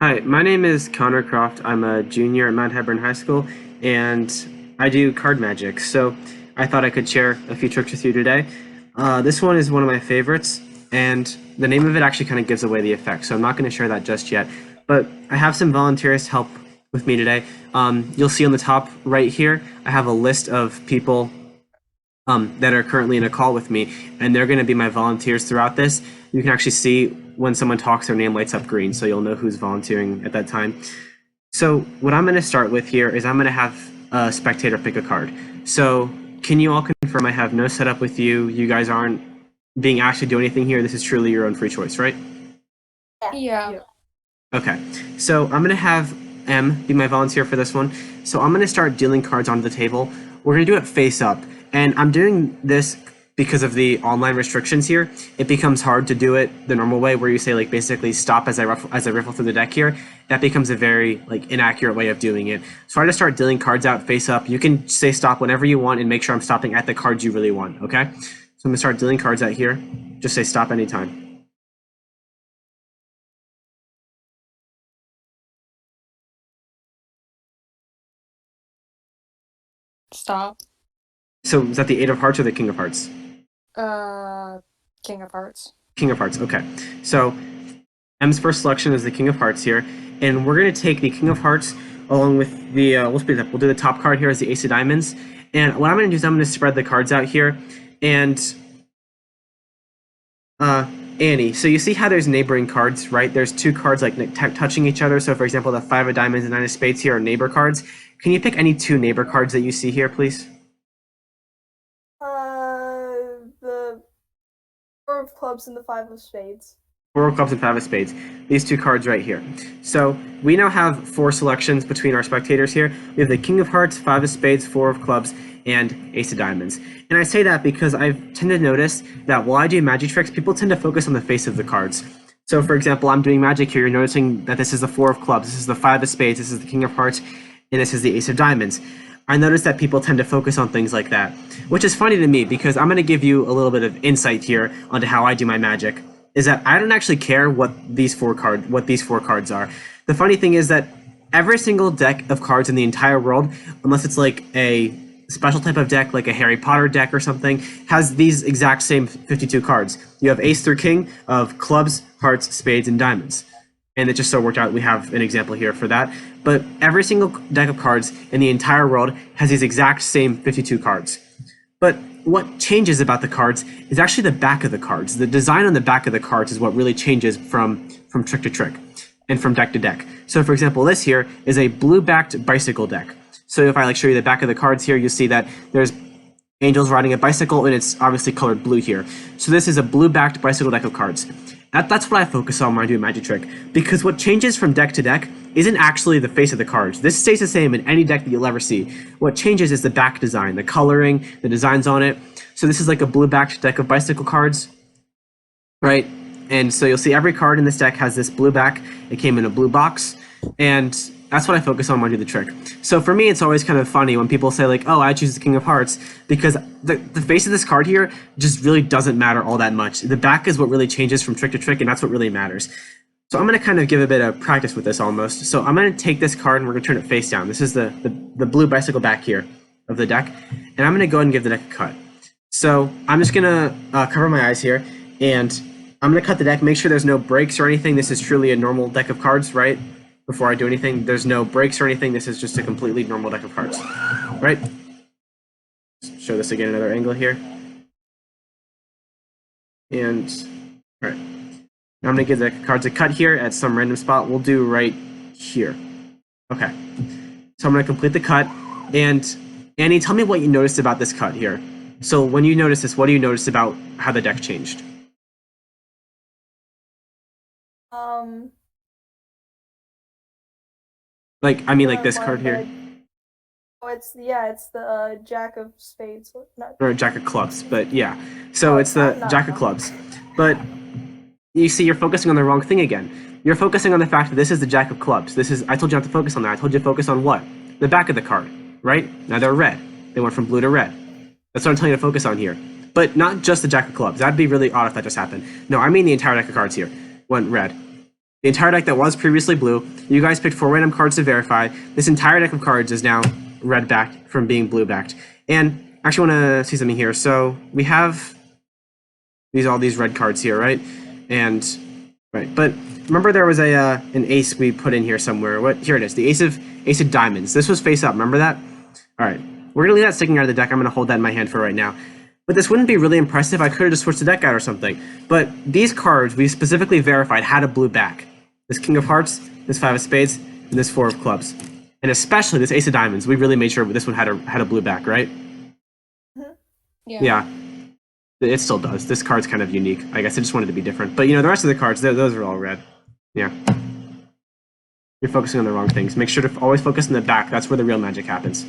Hi, my name is Connor Croft. I'm a junior at Mount Hebron High School, and I do card magic. So I thought I could share a few tricks with you today. This one is one of my favorites, and the name of it actually kind of gives away the effect. So I'm not going to share that just yet. But I have some volunteers to help with me today. You'll see on the top right here, I have a list of people that are currently in a call with me, and they're going to be my volunteers throughout this. You can actually see when someone talks, their name lights up green, so you'll know who's volunteering at that time. So what I'm going to start with here is I'm going to have a spectator pick a card. So can you all confirm I have no setup with you? You guys aren't being asked to do anything here. This is truly your own free choice, right? Yeah. Okay, so I'm gonna have M be my volunteer for this one. So I'm gonna start dealing cards onto the table. We're gonna do it face up, and I'm doing this because of the online restrictions here. It becomes hard to do it the normal way, where you say like basically stop as I riffle through the deck here. That becomes a very like inaccurate way of doing it. So I just start dealing cards out face up. You can say stop whenever you want, and make sure I'm stopping at the cards you really want. Okay, so I'm gonna start dealing cards out here. Just say stop anytime. Stop. So is that the Eight of Hearts or the King of Hearts? Uh, King of Hearts. King of Hearts. Okay. So M's first selection is the King of Hearts here, and we're going to take the King of Hearts along with the. We'll split it up. We'll do the top card here as the Ace of Diamonds, and what I'm going to do is I'm going to spread the cards out here, and Annie. So you see how there's neighboring cards, right? There's two cards like touching each other. So for example, the Five of Diamonds and Nine of Spades here are neighbor cards. Can you pick any two neighbor cards that you see here, please? The Four of Clubs and the Five of Spades. Four of Clubs and Five of Spades. These two cards right here. So we now have four selections between our spectators here. We have the King of Hearts, Five of Spades, Four of Clubs, and Ace of Diamonds. And I say that because I've tended to notice that while I do magic tricks, people tend to focus on the face of the cards. So for example, I'm doing magic here. You're noticing that this is the Four of Clubs, this is the Five of Spades, this is the King of Hearts, and this is the Ace of Diamonds. I notice that people tend to focus on things like that, which is funny to me because I'm going to give you a little bit of insight here onto how I do my magic. Is that I don't actually care what these four cards are. The funny thing is that every single deck of cards in the entire world, unless it's like a special type of deck, like a Harry Potter deck or something, has these exact same 52 cards. You have Ace through King of Clubs, Hearts, Spades, and Diamonds. And it just so worked out we have an example here for that. But every single deck of cards in the entire world has these exact same 52 cards. But what changes about the cards is actually the back of the cards. The design on the back of the cards is what really changes from trick to trick and from deck to deck. So for example, this here is a blue-backed bicycle deck. So if I like show you the back of the cards here, you'll see that there's angels riding a bicycle, and it's obviously colored blue here. So this is a blue-backed bicycle deck of cards. That's what I focus on when I do a magic trick, because what changes from deck to deck isn't actually the face of the cards. This stays the same in any deck that you'll ever see. What changes is the back design, the coloring, the designs on it. So this is like a blue-backed deck of bicycle cards, right? And so you'll see every card in this deck has this blue back. It came in a blue box, and that's what I focus on when I do the trick. So for me, it's always kind of funny when people say like, oh, I choose the King of Hearts, because the face of this card here just really doesn't matter all that much. The back is what really changes from trick to trick, and that's what really matters. So I'm going to kind of give a bit of practice with this almost. So I'm going to take this card and we're going to turn it face down. This is the blue bicycle back here of the deck, and I'm going to go ahead and give the deck a cut. So I'm just going to cover my eyes here, and I'm going to cut the deck, make sure there's no breaks or anything. This is truly a normal deck of cards, right? Before I do anything, there's no breaks or anything. This is just a completely normal deck of cards, right? Show this again, another angle here. And, all right. Now I'm going to give the cards a cut here at some random spot. We'll do right here. Okay. So I'm going to complete the cut. And Annie, tell me what you noticed about this cut here. So when you notice this, what do you notice about how the deck changed? Like, I mean, like this card here. Oh, it's the Jack of Spades. Or Jack of Clubs, but yeah. So it's the Jack of Clubs. But you see, you're focusing on the wrong thing again. You're focusing on the fact that this is the Jack of Clubs. I told you not to focus on that. I told you to focus on what? The back of the card, right? Now they're red. They went from blue to red. That's what I'm telling you to focus on here. But not just the Jack of Clubs. That'd be really odd if that just happened. No, I mean the entire deck of cards here went red. The entire deck that was previously blue, you guys picked 4 random cards to verify. This entire deck of cards is now red backed from being blue backed. And I actually want to see something here. So we have all these red cards here, right? And right, but remember there was an ace we put in here somewhere. What? Here it is, the ace of diamonds. This was face up. Remember that? All right, we're gonna leave that sticking out of the deck. I'm gonna hold that in my hand for right now. But this wouldn't be really impressive. I could have just switched the deck out or something. But these cards we specifically verified had a blue back. This King of Hearts, this 5 of Spades, and this 4 of Clubs, and especially this Ace of Diamonds. We really made sure this one had a blue back, right? Yeah. It still does. This card's kind of unique. I guess I just wanted to be different. But, you know, the rest of the cards, those are all red. Yeah. You're focusing on the wrong things. Make sure to always focus on the back. That's where the real magic happens.